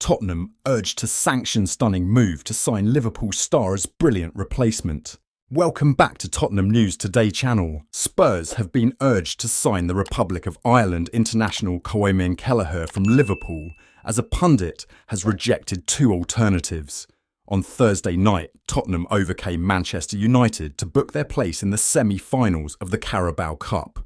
Tottenham urged to sanction stunning move to sign Liverpool star as brilliant replacement. Welcome back to Tottenham News Today channel. Spurs have been urged to sign the Republic of Ireland international Caoimhin Kelleher from Liverpool, as a pundit has rejected two alternatives. On Thursday night, Tottenham overcame Manchester United to book their place in the semi-finals of the Carabao Cup.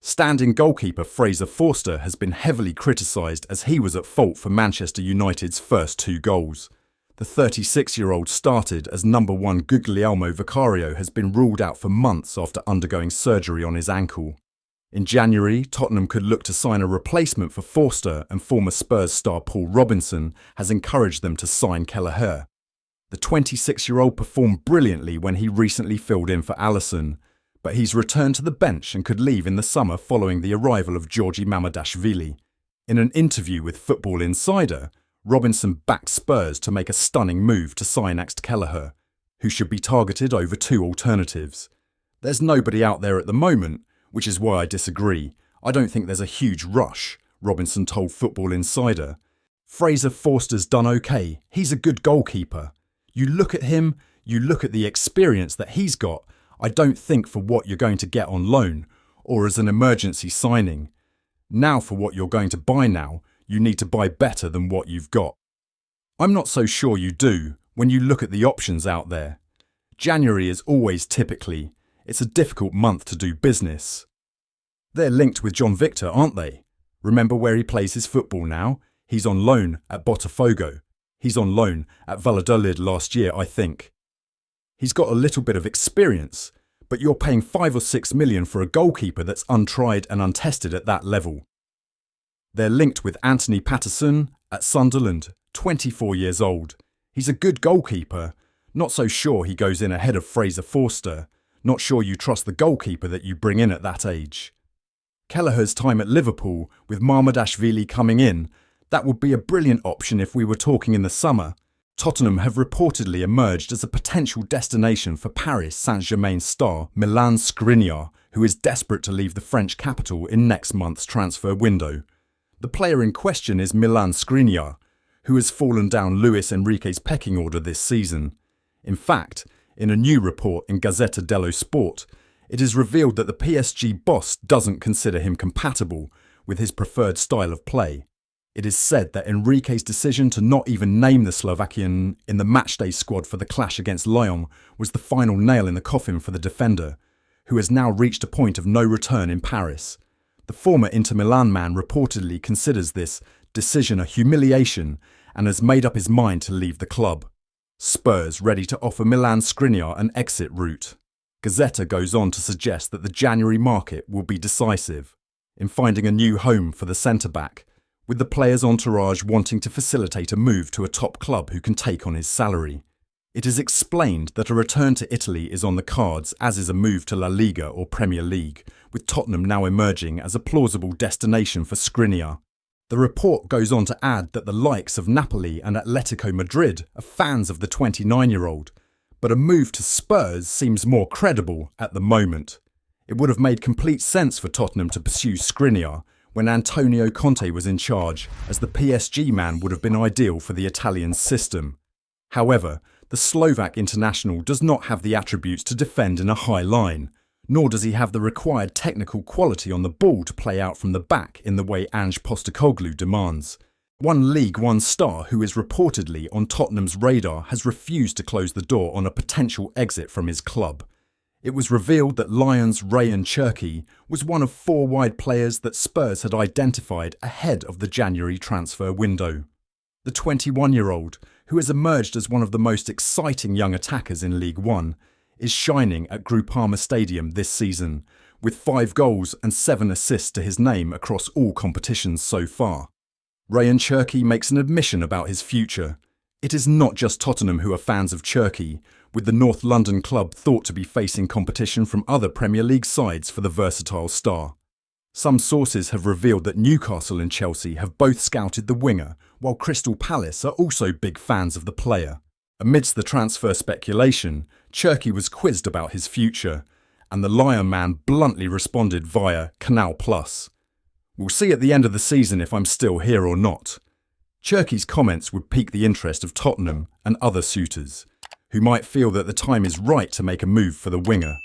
Standing goalkeeper Fraser Forster has been heavily criticised as he was at fault for Manchester United's first two goals. The 36-year-old started as number 1 Guglielmo Vicario has been ruled out for months after undergoing surgery on his ankle. In January, Tottenham could look to sign a replacement for Forster, and former Spurs star Paul Robinson has encouraged them to sign Kelleher. The 26-year-old performed brilliantly when he recently filled in for Alisson, but he's returned to the bench and could leave in the summer following the arrival of Georgi Mamardashvili. In an interview with Football Insider, Robinson backed Spurs to make a stunning move to sign next Kelleher, who should be targeted over two alternatives. There's nobody out there at the moment, which is why I disagree. I don't think there's a huge rush, Robinson told Football Insider. Fraser Forster's done okay. He's a good goalkeeper. You look at him, you look at the experience that he's got. I don't think for what you're going to get on loan or as an emergency signing. Now for what you're going to buy now, you need to buy better than what you've got. I'm not so sure you do when you look at the options out there. January is always it's a difficult month to do business. They're linked with John Victor, aren't they? Remember where he plays his football now? He's on loan at Botafogo. He's on loan at Valladolid last year, I think. He's got a little bit of experience, but you're paying 5 or 6 million for a goalkeeper that's untried and untested at that level. They're linked with Anthony Patterson at Sunderland, 24 years old. He's a good goalkeeper. Not so sure he goes in ahead of Fraser Forster. Not sure you trust the goalkeeper that you bring in at that age. Kelleher's time at Liverpool, with Mamardashvili coming in, that would be a brilliant option if we were talking in the summer. Tottenham have reportedly emerged as a potential destination for Paris Saint-Germain star Milan Skriniar, who is desperate to leave the French capital in next month's transfer window. The player in question is Milan Skriniar, who has fallen down Luis Enrique's pecking order this season. In fact, in a new report in Gazzetta dello Sport, it is revealed that the PSG boss doesn't consider him compatible with his preferred style of play. It is said that Enrique's decision to not even name the Slovakian in the matchday squad for the clash against Lyon was the final nail in the coffin for the defender, who has now reached a point of no return in Paris. The former Inter Milan man reportedly considers this decision a humiliation and has made up his mind to leave the club. Spurs ready to offer Milan Skriniar an exit route. Gazzetta goes on to suggest that the January market will be decisive in finding a new home for the centre-back, with the player's entourage wanting to facilitate a move to a top club who can take on his salary. It is explained that a return to Italy is on the cards, as is a move to La Liga or Premier League, with Tottenham now emerging as a plausible destination for Skriniar. The report goes on to add that the likes of Napoli and Atletico Madrid are fans of the 29-year-old, but a move to Spurs seems more credible at the moment. It would have made complete sense for Tottenham to pursue Skriniar when Antonio Conte was in charge, as the PSG man would have been ideal for the Italian system. However, the Slovak international does not have the attributes to defend in a high line, nor does he have the required technical quality on the ball to play out from the back in the way Postecoglou demands. One League One star who is reportedly on Tottenham's radar has refused to close the door on a potential exit from his club. It was revealed that Lyon's Rayan Chery was one of 4 wide players that Spurs had identified ahead of the January transfer window. The 21-year-old, who has emerged as one of the most exciting young attackers in League One, is shining at Groupama Stadium this season, with 5 goals and 7 assists to his name across all competitions so far. Rayan Chery makes an admission about his future. It is not just Tottenham who are fans of Chery, with the North London club thought to be facing competition from other Premier League sides for the versatile star. Some sources have revealed that Newcastle and Chelsea have both scouted the winger, while Crystal Palace are also big fans of the player. Amidst the transfer speculation, Chery was quizzed about his future, and the Lion man bluntly responded via Canal+. "We'll see at the end of the season if I'm still here or not." Cherky's comments would pique the interest of Tottenham and other suitors, who might feel that the time is right to make a move for the winger.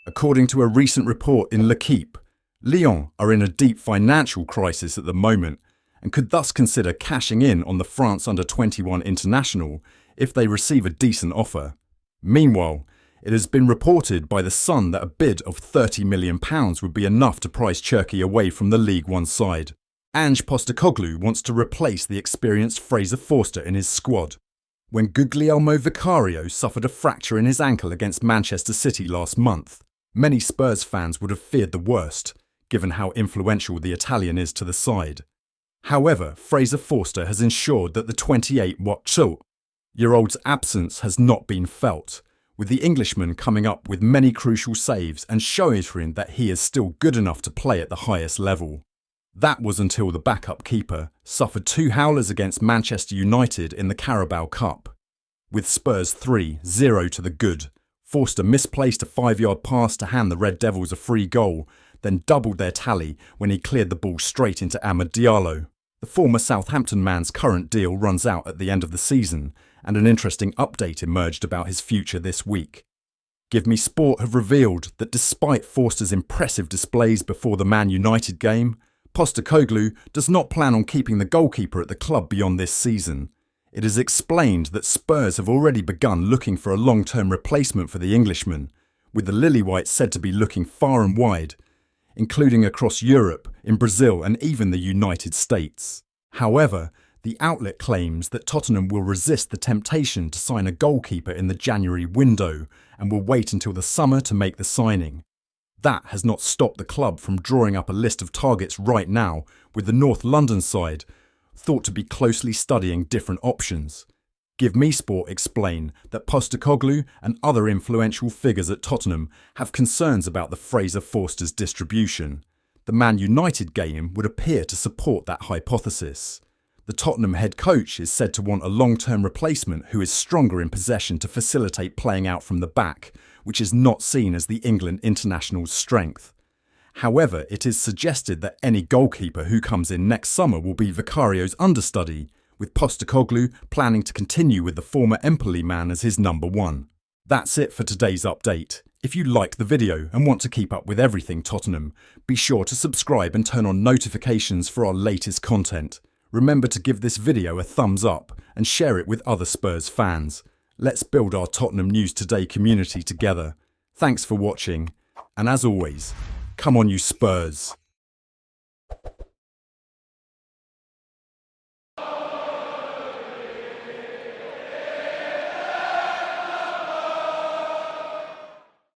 According to a recent report in L'Équipe, Lyon are in a deep financial crisis at the moment and could thus consider cashing in on the France under-21 international if they receive a decent offer. Meanwhile, it has been reported by The Sun that a bid of £30 million would be enough to price Cherky away from the League One side. Ange Postecoglou wants to replace the experienced Fraser Forster in his squad. When Guglielmo Vicario suffered a fracture in his ankle against Manchester City last month, many Spurs fans would have feared the worst, given how influential the Italian is to the side. However, Fraser Forster has ensured that the 28-year-old's absence has not been felt, with the Englishman coming up with many crucial saves and showing that he is still good enough to play at the highest level. That was until the backup keeper suffered 2 howlers against Manchester United in the Carabao Cup. With Spurs 3-0 to the good, Forster misplaced a 5-yard pass to hand the Red Devils a free goal, then doubled their tally when he cleared the ball straight into Amad Diallo. The former Southampton man's current deal runs out at the end of the season, and an interesting update emerged about his future this week. Give Me Sport have revealed that despite Forster's impressive displays before the Man Utd game, Postecoglou does not plan on keeping the goalkeeper at the club beyond this season. It is explained that Spurs have already begun looking for a long-term replacement for the Englishman, with the Lily-Whites said to be looking far and wide, including across Europe, in Brazil and even the United States. However, the outlet claims that Tottenham will resist the temptation to sign a goalkeeper in the January window and will wait until the summer to make the signing. That has not stopped the club from drawing up a list of targets right now, with the North London side thought to be closely studying different options. Give Me Sport explain that Postecoglou and other influential figures at Tottenham have concerns about the Fraser Forster's distribution. The Man Utd game would appear to support that hypothesis. The Tottenham head coach is said to want a long-term replacement who is stronger in possession to facilitate playing out from the back, which is not seen as the England international's strength. However, it is suggested that any goalkeeper who comes in next summer will be Vicario's understudy, with Postecoglou planning to continue with the former Empoli man as his number one. That's it for today's update. If you liked the video and want to keep up with everything Tottenham, be sure to subscribe and turn on notifications for our latest content. Remember to give this video a thumbs up and share it with other Spurs fans. Let's build our Tottenham News Today community together. Thanks for watching, and as always, come on you Spurs!